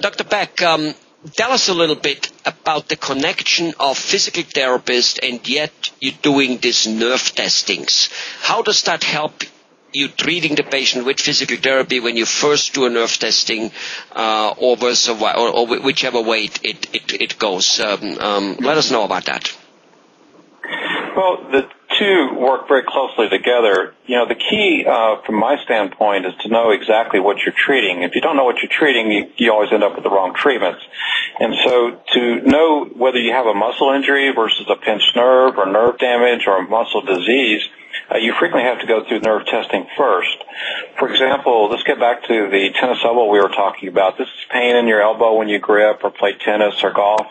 Dr. Beck, tell us a little bit about the connection of physical therapist and yet you're doing these nerve testings. How does that help you treating the patient with physical therapy when you first do a nerve testing, or whichever way it goes? Let us know about that. Well, the two work very closely together. You know, the key from my standpoint is to know exactly what you're treating. If you don't know what you're treating, you always end up with the wrong treatments. And so to know whether you have a muscle injury versus a pinched nerve or nerve damage or a muscle disease, you frequently have to go through nerve testing first. For example, let's get back to the tennis elbow we were talking about. This is pain in your elbow when you grip or play tennis or golf.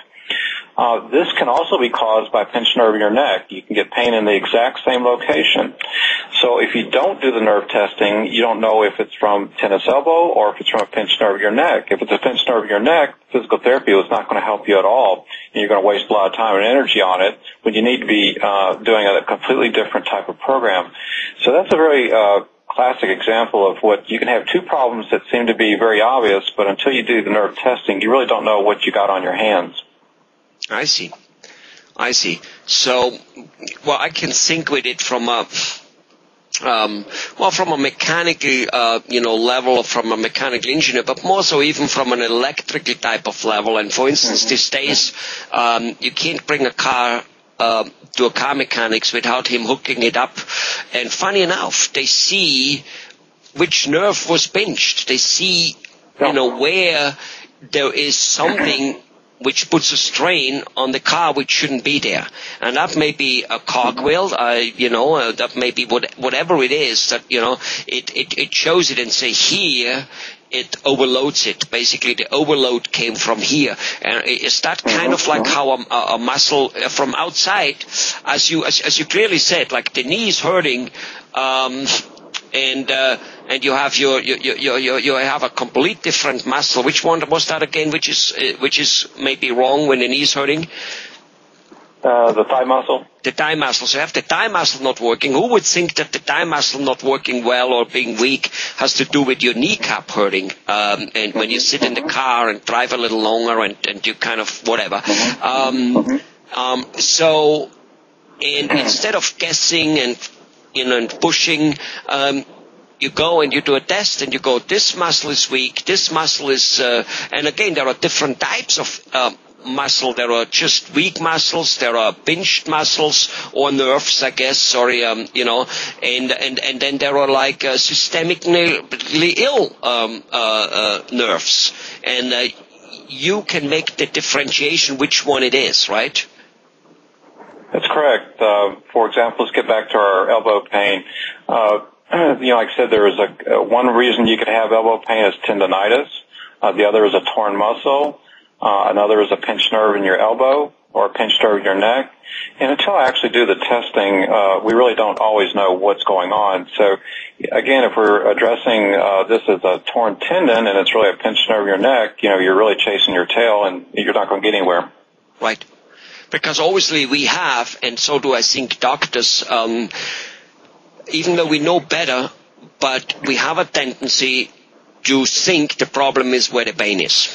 This can also be caused by a pinched nerve in your neck. You can get pain in the exact same location. So if you don't do the nerve testing, you don't know if it's from tennis elbow or if it's from a pinched nerve in your neck. If it's a pinched nerve in your neck, physical therapy is not going to help you at all, and you're going to waste a lot of time and energy on it when you need to be doing a completely different type of program. So that's a very classic example of what you can have two problems that seem to be very obvious, but until you do the nerve testing, you really don't know what you got on your hands. I see. So, well, I can think with it from a, from a mechanical, level, from a mechanical engineer, but more so even from an electrical type of level. And for instance, these days, you can't bring a car to a car mechanics without him hooking it up. And funny enough, they see which nerve was pinched. They see, where there is something which puts a strain on the car which shouldn't be there. And that may be a cogwheel, that may be whatever it is, that, it shows it and say here, it overloads it. Basically, the overload came from here. And is that kind of like how a muscle from outside, as you clearly said, like the knee is hurting, and you have you have a complete different muscle. Which one was that again? Which is maybe wrong when the knee is hurting? The thigh muscle. The thigh muscle. So you have the thigh muscle not working. Who would think that the thigh muscle not working well or being weak has to do with your kneecap hurting? And when you sit in the car and drive a little longer and you kind of whatever. So instead of guessing and pushing, you go and you do a test and you go, this muscle is weak, this muscle is, and again, there are different types of muscle. There are just weak muscles, there are pinched muscles or nerves, I guess, and then there are like systemically ill nerves. And you can make the differentiation which one it is, right? That's correct. For example, let's get back to our elbow pain. Like I said, there is one reason you could have elbow pain is tendonitis. The other is a torn muscle. Another is a pinched nerve in your elbow or a pinched nerve in your neck. And until I actually do the testing, we really don't always know what's going on. So, again, if we're addressing this as a torn tendon and it's really a pinched nerve in your neck, you're really chasing your tail and you're not going to get anywhere. Right. Because obviously we have, and so do I think doctors, even though we know better, but we have a tendency to think the problem is where the pain is.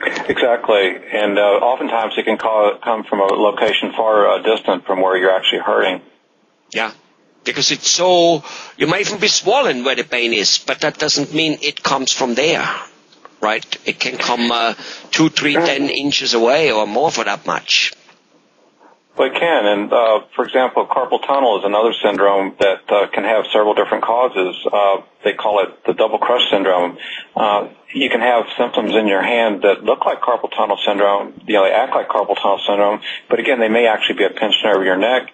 Exactly. And oftentimes it can come from a location far distant from where you're actually hurting. Yeah. Because it's so, you might even be swollen where the pain is, but that doesn't mean it comes from there. Right? It can come 2, 3, 10 inches away or more for that much. Well, it can. And, for example, carpal tunnel is another syndrome that can have several different causes. They call it the double crush syndrome. You can have symptoms in your hand that look like carpal tunnel syndrome. They act like carpal tunnel syndrome. But, again, they may actually be a pinched nerve in your neck.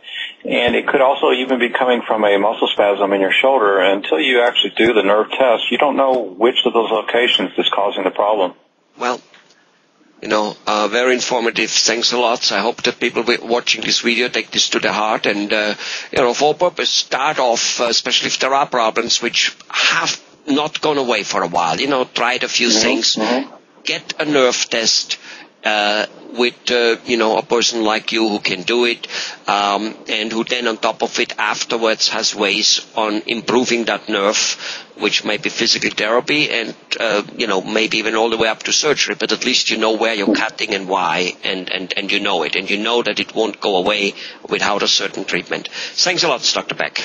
And it could also even be coming from a muscle spasm in your shoulder. And until you actually do the nerve test, you don't know which of those locations is causing the problem. Well, very informative. Thanks a lot. I hope that people watching this video take this to the heart and, for all purpose, start off, especially if there are problems which have not gone away for a while. Tried a few things. Get a nerve test. with, a person like you who can do it, and who then on top of it afterwards has ways on improving that nerve, which may be physical therapy and, maybe even all the way up to surgery, but at least you know where you're cutting and why, and you know it, and you know that it won't go away without a certain treatment. Thanks a lot, Dr. Beck.